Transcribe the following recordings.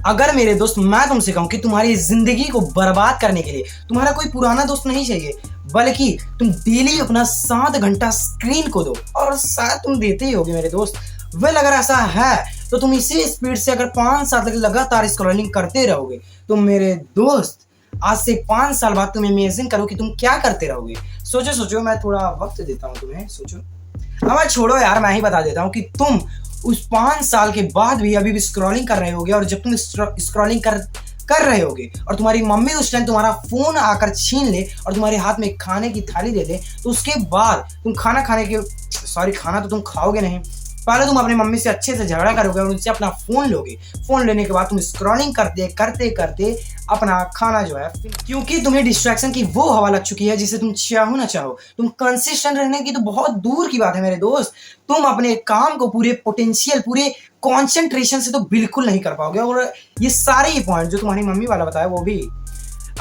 अगर मेरे दोस्त मैं तुमसे कहूं कि तुम्हारी जिंदगी को बर्बाद करने के लिए तुम्हारा कोई पुराना दोस्त नहीं चाहिए, बल्कि तुम डेली अपना 7 घंटा स्क्रीन को दो, और शायद तुम देते ही होगे मेरे दोस्त। वेल अगर ऐसा है तो तुम इसी स्पीड से अगर 5 साल तक लगातार स्क्रॉलिंग करते रहोगे तो मेरे दोस्त आज से 5 साल बाद तुम इमेजिन करो कि तुम क्या करते रहोगे। सोचो सोचो, मैं थोड़ा वक्त देता हूँ तुम्हें, सोचो। अब छोड़ो यार, मैं ही बता देता हूँ कि तुम उस 5 साल के बाद भी अभी भी स्क्रॉलिंग कर रहे होगे, और जब तुम स्क्रॉलिंग कर रहे होगे और तुम्हारी मम्मी उस टाइम तुम्हारा फोन आकर छीन ले और तुम्हारे हाथ में खाने की थाली दे दे, तो उसके बाद तुम खाना तो तुम खाओगे नहीं। पहले तुम अपनी मम्मी से अच्छे से झगड़ा करोगे और उनसे अपना फोन लोगे। फोन लेने के बाद तुम स्क्रॉलिंग करते करते अपना खाना जो है, क्योंकि तुम्हें डिस्ट्रैक्शन की वो हवा लग चुकी है जिसे तुम चाहो ना चाहो, तुम कंसिस्टेंट रहने की तो बहुत दूर की बात है मेरे दोस्त। तुम अपने काम को पूरे पोटेंशियल, पूरे कॉन्सेंट्रेशन से तो बिल्कुल नहीं कर पाओगे। और ये सारे ही पॉइंट जो तुम्हारी मम्मी वाला बताया, वो भी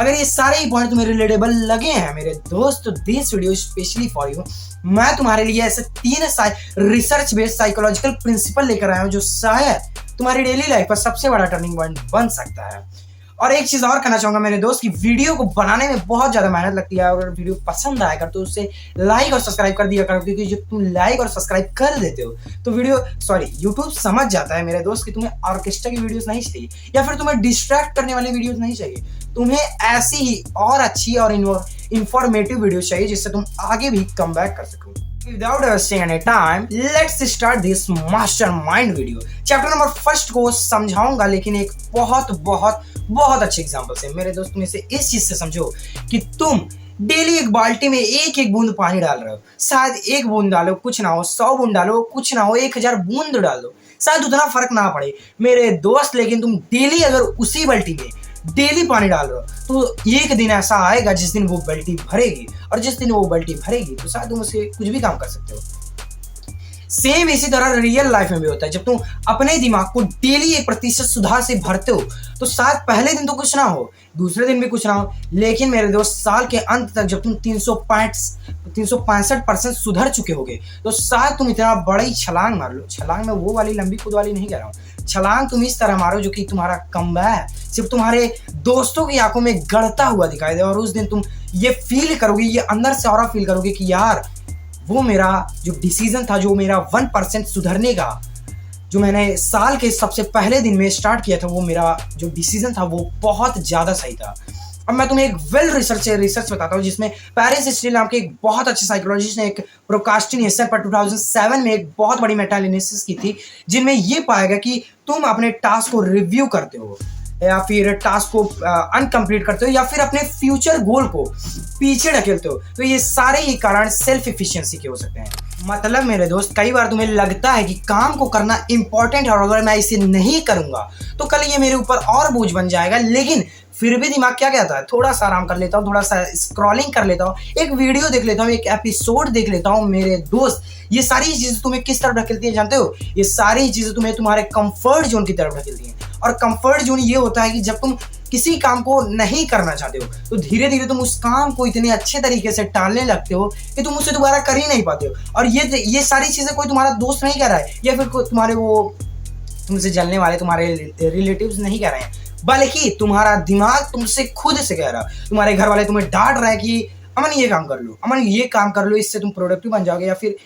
अगर ये सारे ही पॉइंट तुम्हें रिलेटेबल लगे हैं मेरे दोस्त, तो this video specially for you. मैं तुम्हारे लिए ऐसे 3 रिसर्च बेस्ड साइकोलॉजिकल प्रिंसिपल लेकर आया हूं जो शायद तुम्हारी डेली लाइफ का सबसे बड़ा टर्निंग पॉइंट बन सकता है। और एक चीज और कहना चाहूंगा मेरे दोस्त कि वीडियो को बनाने में बहुत ज्यादा मेहनत लगती है, और अगर वीडियो पसंद आएगा तो उसे लाइक और सब्सक्राइब कर दिया करो, क्योंकि जब तुम लाइक और सब्सक्राइब कर देते हो तो यूट्यूब समझ जाता है मेरे दोस्त कि तुम्हें ऑर्केस्ट्रा की वीडियोस नहीं चाहिए, या फिर तुम्हें डिस्ट्रैक्ट करने वाली वीडियोस नहीं चाहिए। तुम्हें ऐसी ही और अच्छी और इंफॉर्मेटिव वीडियो चाहिए जिससे तुम आगे भी कम बैक कर सको। Without wasting any time, let's start this mastermind video. Chapter number 1 को समझाऊंगा, लेकिन एक बहुत अच्छे एग्जांपल से। मेरे दोस्त तुम इसे इस चीज से समझो कि तुम डेली एक बाल्टी में एक बूंद पानी डाल रहे हो। शायद 1 बूंद डालो कुछ ना हो, 100 बूंद डालो कुछ ना हो, 1000 बूंद डाल दो, शायद उतना फर्क ना पड़े मेरे दोस्त। लेकिन तुम डेली अगर उसी बाल्टी में डेली पानी डाल रहे हो तो एक दिन ऐसा आएगा जिस दिन वो बाल्टी भरेगी, और जिस दिन वो बाल्टी भरेगी तो शायद तुम उसे कुछ भी काम कर सकते हो। सेम इसी तरह रियल लाइफ में भी होता है। जब तुम अपने दिमाग को डेली 1% सुधार से भरते हो तो शायद पहले दिन तो कुछ ना हो, दूसरे दिन भी कुछ ना हो, लेकिन मेरे दोस्त साल के अंत तक जब तुम 365% सुधर चुके होगे तो शायद तुम इतना बड़ी छलांग मार लो। छलांग में वो वाली लंबी कूद वाली नहीं कह रहा हूँ, छलांग तुम इस तरह मारो जो कि तुम्हारा कमबैक सिर्फ तुम्हारे दोस्तों की आंखों में गड़ता हुआ दिखाई दे, और उस दिन तुम ये फील करोगे, ये अंदर से और फील करोगे कि यार वो मेरा जो डिसीजन था, जो मेरा 1% सुधरने का, जो मैंने साल के सबसे पहले दिन में स्टार्ट किया था, वो मेरा जो डिसीजन था वो बहुत ज्यादा सही था। अब मैं तुम्हें एक रिसर्च बताता हूँ जिसमें पेरिस हिस्ट्री नाम के एक बहुत अच्छे साइकोलॉजिस्ट ने एक प्रोकास्टिनेशन पर 2007 में एक बहुत बड़ी मेटा एनालिसिस की थी, जिनमें ये पाया गया कि तुम अपने टास्क को रिव्यू करते हो, या फिर टास्क को अनकम्प्लीट करते हो, या फिर अपने फ्यूचर गोल को पीछे ढकेलते हो, तो ये सारे ही कारण सेल्फ एफिशिएंसी के हो सकते हैं। मतलब मेरे दोस्त कई बार तुम्हें लगता है कि काम को करना इंपॉर्टेंट है, और अगर मैं इसे नहीं करूंगा तो कल ये मेरे ऊपर और बोझ बन जाएगा, लेकिन फिर भी दिमाग क्या कहता है, थोड़ा सा आराम कर लेता हूँ, थोड़ा सा स्क्रॉलिंग कर लेता हूँ, एक वीडियो देख लेता हूँ, एक एपिसोड देख लेता हूँ। मेरे दोस्त ये सारी चीजें तुम्हें किस तरफ ढकेलती है जानते हो? ये सारी चीजें तुम्हें तुम्हारे कंफर्ट जोन की तरफ ढकेलती हैं। और कंफर्ट जोन ये होता है कि जब तुम किसी काम को नहीं करना चाहते हो तो धीरे धीरे तुम उस काम को इतने अच्छे तरीके से टालने लगते हो कि तुम उसे दोबारा कर ही नहीं पाते हो। और ये सारी चीजें कोई तुम्हारा दोस्त नहीं कर रहा है, या फिर कोई तुम्हारे तुमसे जलने वाले तुम्हारे रिलेटिव्स नहीं कर रहे हैं, बल्कि तुम्हारा दिमाग तुमसे खुद से कह रहा है। तुम्हारे घर वाले तुम्हें डांट रहे हैं कि अमन ये काम कर लो, अमन ये काम कर लो, इससे तुम प्रोडक्टिव बन जाओगे, या फिर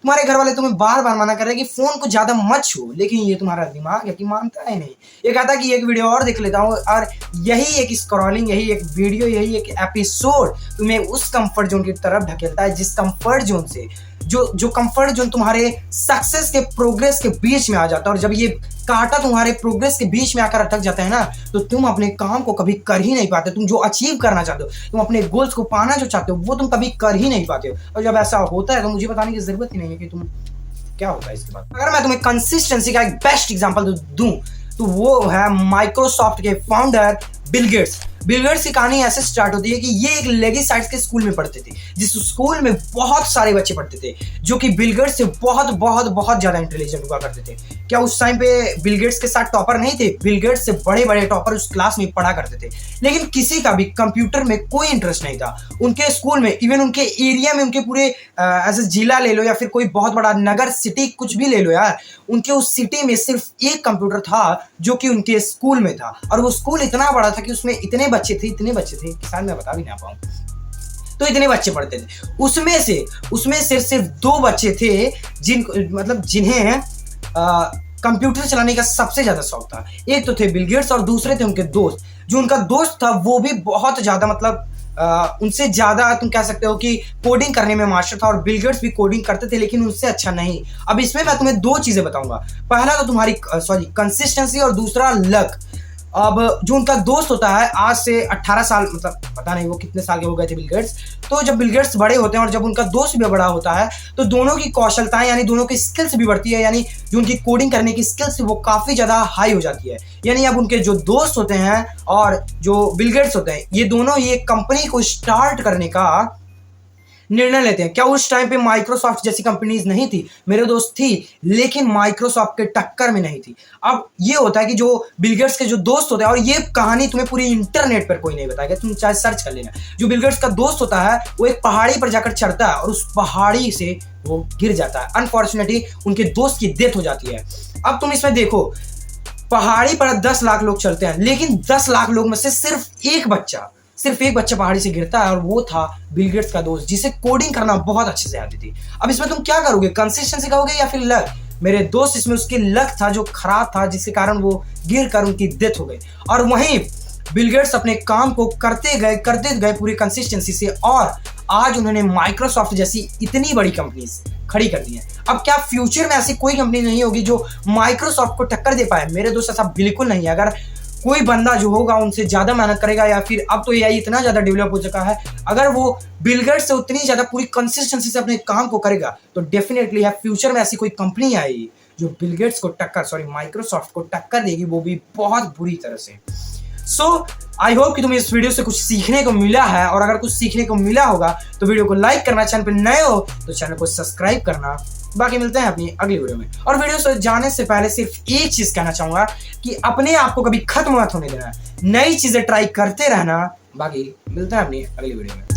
तुम्हारे घर वाले तुम्हें बार बार मना कर रहे हैं कि फोन को ज्यादा मत छू, लेकिन ये तुम्हारा दिमाग है कि मानता है नहीं। ये कहता है कि एक वीडियो और देख लेता हूँ, और यही एक स्क्रॉलिंग, यही एक वीडियो, यही एक एपिसोड तुम्हें उस कंफर्ट जोन की तरफ ढकेलता है, जिस कंफर्ट जोन से जो कंफर्ट जोन तुम्हारे सक्सेस के प्रोग्रेस के बीच में आ जाता है। और जब ये कांटा तुम्हारे प्रोग्रेस के बीच में आकर अटक जाता है ना, तो तुम अपने काम को कभी कर ही नहीं पाते। तुम जो अचीव करना चाहते हो, तुम अपने गोल्स को पाना जो चाहते हो, वो तुम कभी कर ही नहीं पाते हो। और जब ऐसा होता है तो मुझे बताने की जरूरत ही नहीं है कि तुम क्या होता है इसके बाद। अगर मैं तुम्हें कंसिस्टेंसी का एक बेस्ट एग्जांपल दूं तो वो है माइक्रोसॉफ्ट के founder Bill Gates. Bill Gates की कहानी ऐसे स्टार्ट होती है कि ये एक लेगी साइट्स के स्कूल में पढ़ते थे, जिस स्कूल में बहुत सारे बच्चे पढ़ते थे जो कि बिल गेट्स से बहुत बहुत बहुत ज्यादा इंटेलिजेंट हुआ करते थे। क्या उस टाइम पे बिल गेट्स के साथ टॉपर नहीं थे? बिल गेट्स से बड़े बड़े टॉपर उस क्लास में पढ़ा करते थे, लेकिन किसी का भी कंप्यूटर में कोई इंटरेस्ट नहीं था उनके स्कूल में। इवन उनके एरिया में, उनके पूरे ऐसे जिला ले लो या फिर कोई बहुत बड़ा नगर, सिटी कुछ भी ले लो यार, उनके उस सिटी में सिर्फ एक कंप्यूटर था जो कि उनके स्कूल में था। और वो स्कूल इतना बड़ा था कि उसमें इतने बच्चे थे कि शायद मैं बता भी ना पाऊँ, तो इतने बच्चे पढ़ते थे। उसमें से सिर्फ 2 बच्चे थे जिन्हें कंप्यूटर चलाने का सबसे ज्यादा शौक था। एक तो थे बिल गेट्स और दूसरे थे उनके दोस्त। जो उनका दोस्त था वो भी बहुत ज्यादा उनसे ज्यादा तुम कह सकते हो कि कोडिंग करने में मास्टर था, और बिल गेट्स भी कोडिंग करते थे लेकिन उनसे अच्छा नहीं। अब इसमें मैं तुम्हें 2 चीजें बताऊंगा। पहला तो तुम्हारी कंसिस्टेंसी और दूसरा लक। अब जो उनका दोस्त होता है, आज से 18 साल, पता नहीं वो कितने साल के हो गए थे बिल गेट्स, तो जब बिल गेट्स बड़े होते हैं और जब उनका दोस्त भी बड़ा होता है तो दोनों की कौशलताएं यानी दोनों की स्किल्स भी बढ़ती है, यानी जो उनकी कोडिंग करने की स्किल्स वो काफ़ी ज़्यादा हाई हो जाती है। यानी अब उनके जो दोस्त होते हैं और जो बिल गेट्स होते हैं, ये दोनों ये कंपनी को स्टार्ट करने का निर्णय लेते हैं। क्या उस टाइम पे माइक्रोसॉफ्ट जैसी कंपनीज नहीं थी मेरे दोस्त? थी, लेकिन माइक्रोसॉफ्ट के टक्कर में नहीं थी। अब ये होता है कि जो बिल गेट्स के जो दोस्त होते हैं, और ये कहानी तुम्हें पूरी इंटरनेट पर कोई नहीं बताएगा, तुम चाहे सर्च कर लेना। जो बिल गेट्स का दोस्त होता है वो एक पहाड़ी पर जाकर चढ़ता है और उस पहाड़ी से वो गिर जाता है। अनफॉर्चुनेटली उनके दोस्त की डेथ हो जाती है। अब तुम इसमें देखो, पहाड़ी पर 10 लाख लोग चलते हैं, लेकिन 10 लाख लोग में से सिर्फ एक बच्चा पहाड़ी से गिरता है, और वो था बिल गेट्स का दोस्त, जिसे कोडिंग करना बहुत अच्छे से आती थी। अब इसमें तुम क्या करोगे? कंसिस्टेंसी कहोगे या फिर लक? मेरे दोस्त इसमें उसके लक था जो खराब था, जिसके कारण वो गिर कर उनकी डेथ हो गई। और वहीं बिल गेट्स अपने काम को करते गए पूरी कंसिस्टेंसी से, और आज उन्होंने माइक्रोसॉफ्ट जैसी इतनी बड़ी कंपनीज खड़ी कर दी है। अब क्या फ्यूचर में ऐसी कोई कंपनी नहीं होगी जो माइक्रोसॉफ्ट को टक्कर दे पाए? मेरे दोस्त ऐसा बिल्कुल नहीं है। अगर कोई बंदा जो होगा उनसे ज्यादा मेहनत करेगा, या फिर अब तो एआई इतना ज्यादा डेवलप हो चुका है, अगर वो बिल गेट्स से उतनी ज्यादा पूरी कंसिस्टेंसी से अपने काम को करेगा तो डेफिनेटली है फ्यूचर में ऐसी कोई कंपनी आएगी जो बिल गेट्स को माइक्रोसॉफ्ट को टक्कर देगी, वो भी बहुत बुरी तरह से। सो आई होप कि तुम्हें इस वीडियो से कुछ सीखने को मिला है, और अगर कुछ सीखने को मिला होगा तो वीडियो को लाइक करना, चैनल पर नए हो तो चैनल को सब्सक्राइब करना। बाकी मिलते हैं अपनी अगली वीडियो में। और वीडियो से जाने से पहले सिर्फ एक चीज कहना चाहूंगा कि अपने आप को कभी खत्म मत होने देना, नई चीजें ट्राई करते रहना। बाकी मिलते हैं अपनी अगली वीडियो में।